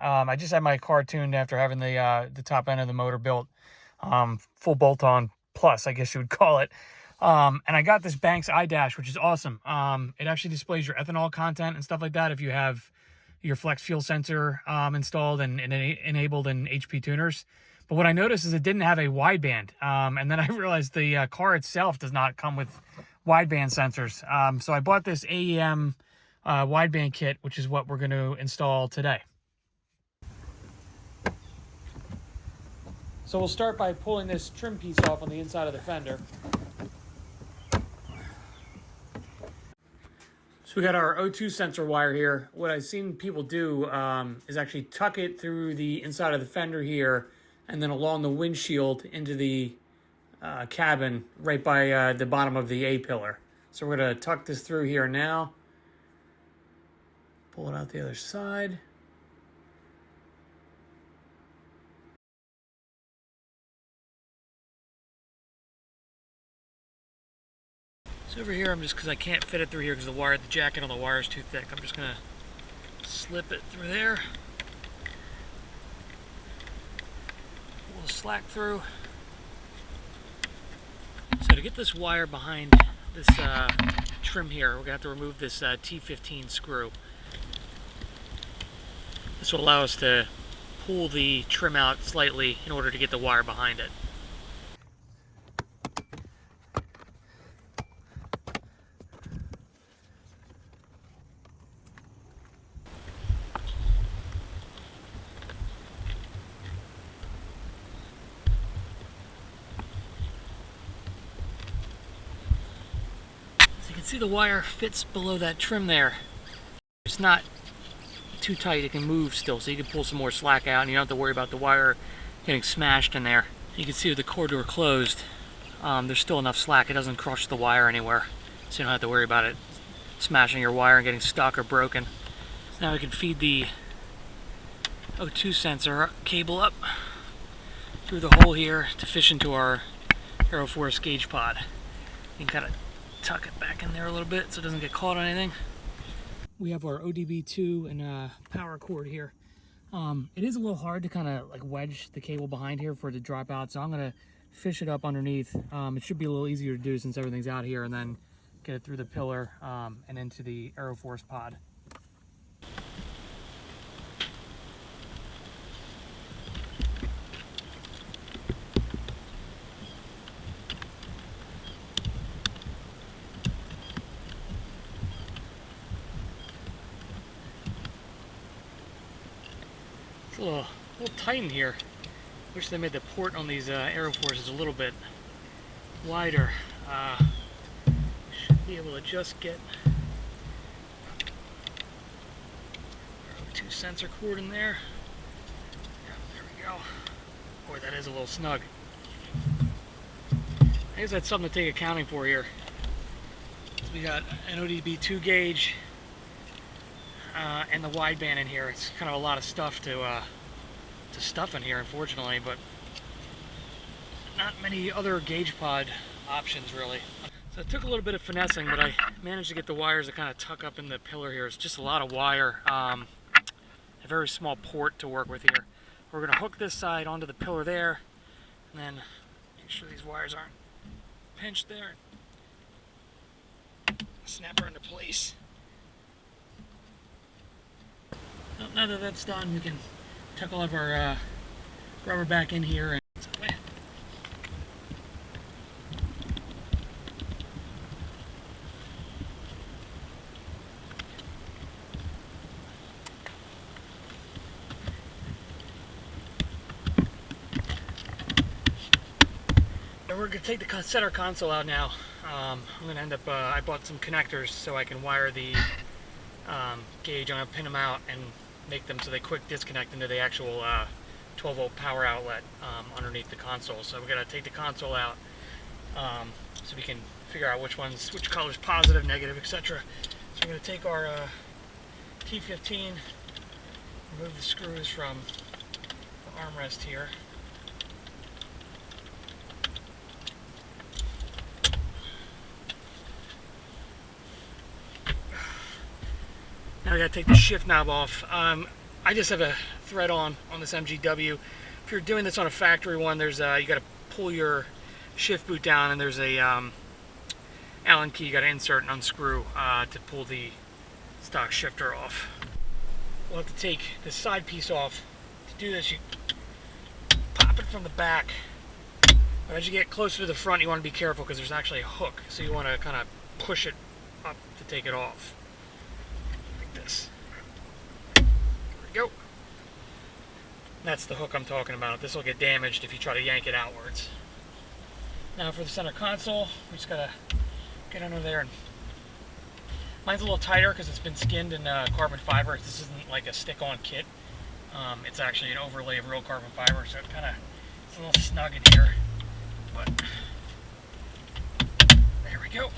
I just had my car tuned after having the top end of the motor built, full bolt-on plus, I guess you would call it. And I got this Banks iDash, which is awesome. It actually displays your ethanol content and stuff like that if you have your flex fuel sensor installed and enabled in HP tuners. But what I noticed is it didn't have a wideband. And then I realized the car itself does not come with wideband sensors. So I bought this AEM wideband kit, which is what we're going to install today. So we'll start by pulling this trim piece off on the inside of the fender. So we got our O2 sensor wire here. What I've seen people do is actually tuck it through the inside of the fender here and then along the windshield into the cabin right by the bottom of the A-pillar. So we're going to tuck this through here now. Pull it out the other side. So over here, I'm just, because I can't fit it through here because the jacket on the wire is too thick, I'm just going to slip it through there. Pull the slack through. So to get this wire behind this trim here, we're going to have to remove this T15 screw. This will allow us to pull the trim out slightly in order to get the wire behind it. You can see the wire fits below that trim there. It's not too tight, it can move still, so you can pull some more slack out and you don't have to worry about the wire getting smashed in there. You can see with the core door closed, there's still enough slack, it doesn't crush the wire anywhere, so you don't have to worry about it smashing your wire and getting stuck or broken. So now we can feed the O2 sensor cable up through the hole here to fish into our Aeroforce gauge pod. You can kind of tuck it back in there a little bit so it doesn't get caught on anything. We have our ODB2 and power cord here. It is a little hard to kind of like wedge the cable behind here for it to drop out, so I'm going to fish it up underneath. It should be a little easier to do since everything's out here, and then get it through the pillar and into the Aeroforce pod. It's a little tight in here. Wish they made the port on these Aeroforces a little bit wider. Should be able to just get our O2 sensor cord in there. Yeah, there we go. Boy, that is a little snug. I guess that's something to take accounting for here. So we got an ODB2 gauge and the wideband in here. It's kind of a lot of stuff to stuff in here, unfortunately, but not many other gauge pod options really. So it took a little bit of finessing, but I managed to get the wires to kind of tuck up in the pillar here. It's just a lot of wire, a very small port to work with here. We're going to hook this side onto the pillar there, and then make sure these wires aren't pinched there. Snap her into place. Well, now that that's done, we can tuck all of our rubber back in here. And we're going to take the center console out now. I'm going to end up, I bought some connectors so I can wire the gauge. I'm going to pin them out and make them so they quick disconnect into the actual 12 volt power outlet underneath the console. So we're going to take the console out so we can figure out which color's positive, negative, etc. So we're going to take our T15, remove the screws from the armrest here. Now we got to take the shift knob off. I just have a thread on this MGW. If you're doing this on a factory one, there's you got to pull your shift boot down, and there's a Allen key you got to insert and unscrew to pull the stock shifter off. We'll have to take this side piece off. To do this, you pop it from the back. But as you get closer to the front, you want to be careful because there's actually a hook, so you want to kind of push it up to take it off. Like this. There we go. That's the hook I'm talking about. This will get damaged if you try to yank it outwards. Now for the center console, we just gotta get under there. And mine's a little tighter because it's been skinned in carbon fiber. This isn't like a stick-on kit. It's actually an overlay of real carbon fiber, so it's a little snug in here. But there we go.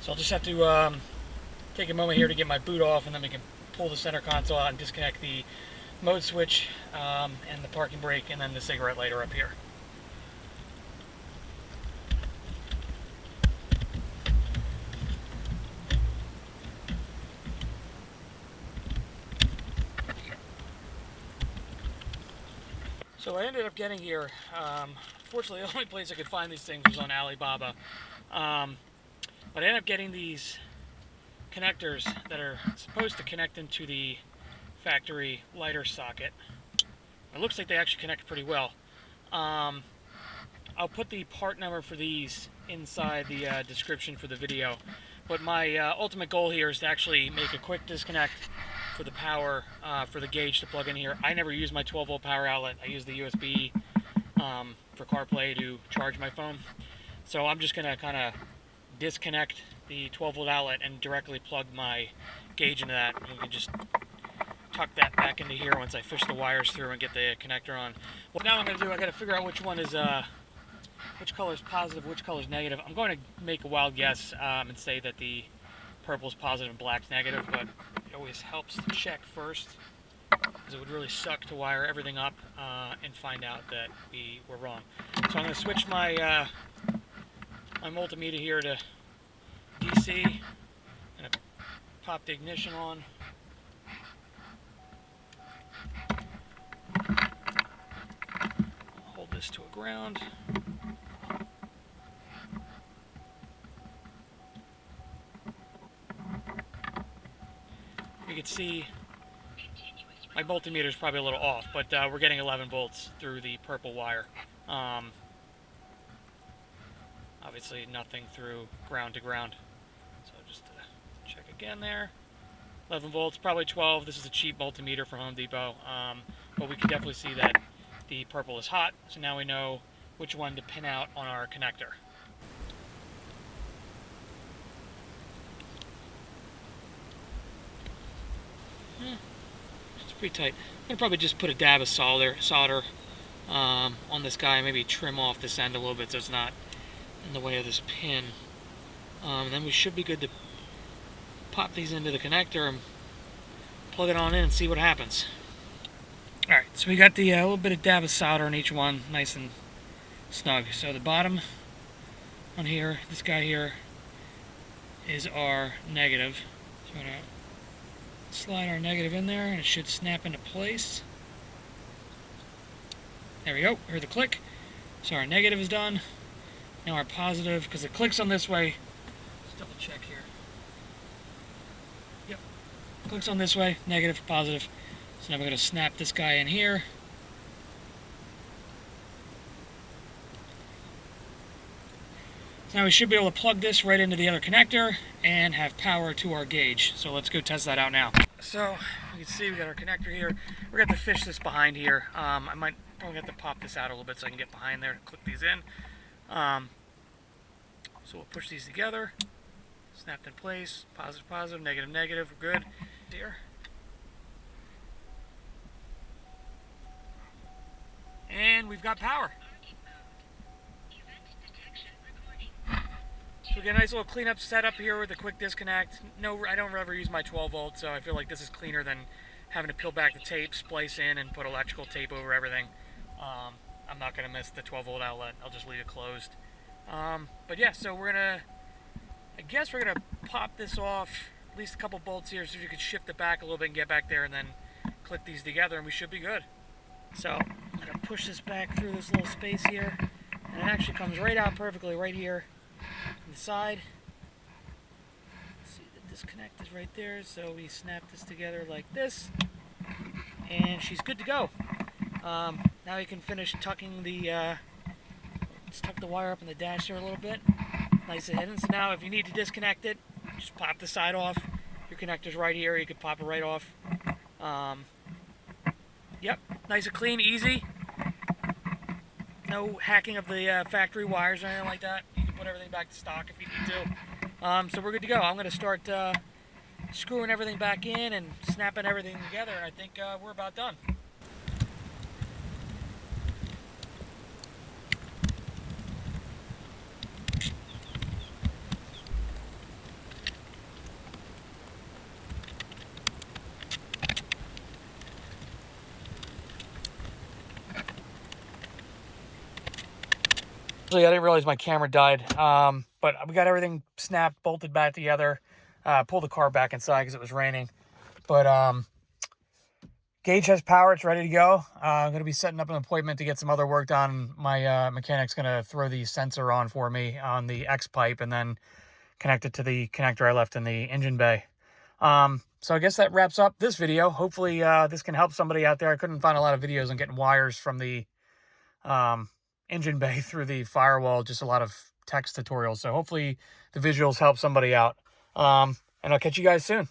So I'll just have to take a moment here to get my boot off, and then we can pull the center console out and disconnect the mode switch and the parking brake, and then the cigarette lighter up here. So I ended up getting here, fortunately the only place I could find these things was on Alibaba, but I ended up getting these connectors that are supposed to connect into the factory lighter socket. It looks like they actually connect pretty well. I'll put the part number for these inside the description for the video, but my ultimate goal here is to actually make a quick disconnect for the power for the gauge to plug in here. I never use my 12-volt power outlet. I use the USB for CarPlay to charge my phone. So I'm just going to kind of disconnect the 12-volt outlet and directly plug my gauge into that. And we can just tuck that back into here once I fish the wires through and get the connector on. What now I'm going to do, I got to figure out which one is which color is positive, which color is negative. I'm going to make a wild guess and say that the purple is positive and black's negative, but it always helps to check first, because it would really suck to wire everything up and find out that we were wrong. So I'm going to switch my my multimeter here to DC. I'm going to pop the ignition on. Hold this to a ground. You can see my multimeter is probably a little off, but we're getting 11 volts through the purple wire. Obviously nothing through ground to ground. So just check again there. 11 volts, probably 12. This is a cheap multimeter from Home Depot, but we can definitely see that the purple is hot, so now we know which one to pin out on our connector. It's pretty tight. I'm going to probably just put a dab of solder on this guy, maybe trim off this end a little bit so it's not in the way of this pin. And then we should be good to pop these into the connector and plug it on in and see what happens. Alright, so we got the little bit of dab of solder on each one, nice and snug. So the bottom on here, this guy here, is our negative. So we're going to slide our negative in there and it should snap into place. There we go, hear the click. So our negative is done. Now our positive, because it clicks on this way. Let's double check here. Yep, clicks on this way, negative, positive. So now we're going to snap this guy in here. So now we should be able to plug this right into the other connector and have power to our gauge. So let's go test that out now. So you can see we got our connector here. We're going to have to fish this behind here. I might probably have to pop this out a little bit so I can get behind there and click these in. So we'll push these together. Snapped in place. Positive, positive, negative, negative. We're good. Here. And we've got power. So we get a nice little cleanup setup here with a quick disconnect. No, I don't ever use my 12 volt, so I feel like this is cleaner than having to peel back the tape, splice in, and put electrical tape over everything. I'm not going to miss the 12 volt outlet. I'll just leave it closed. But yeah, so we're going to, I guess we're going to pop this off, at least a couple bolts here so you can shift it back a little bit and get back there, and then clip these together and we should be good. So I'm going to push this back through this little space here, and it actually comes right out perfectly right here on the side. See, the disconnect is right there, so we snap this together like this, and she's good to go. Now you can finish tucking the, let's tuck the wire up in the dash there a little bit. Nice and hidden. So now if you need to disconnect it, just pop the side off. Your connector's right here, you could pop it right off. Yep, nice and clean, easy. No hacking of the factory wires or anything like that. You can put everything back to stock if you need to. So we're good to go. I'm going to start screwing everything back in and snapping everything together, and I think we're about done. Actually, I didn't realize my camera died, but we got everything snapped, bolted back together, pulled the car back inside because it was raining. But gauge has power, it's ready to go. I'm going to be setting up an appointment to get some other work done. My mechanic's going to throw the sensor on for me on the X pipe and then connect it to the connector I left in the engine bay. So I guess that wraps up this video. Hopefully this can help somebody out there. I couldn't find a lot of videos on getting wires from the engine bay through the firewall, just a lot of text tutorials. So hopefully the visuals help somebody out. And I'll catch you guys soon.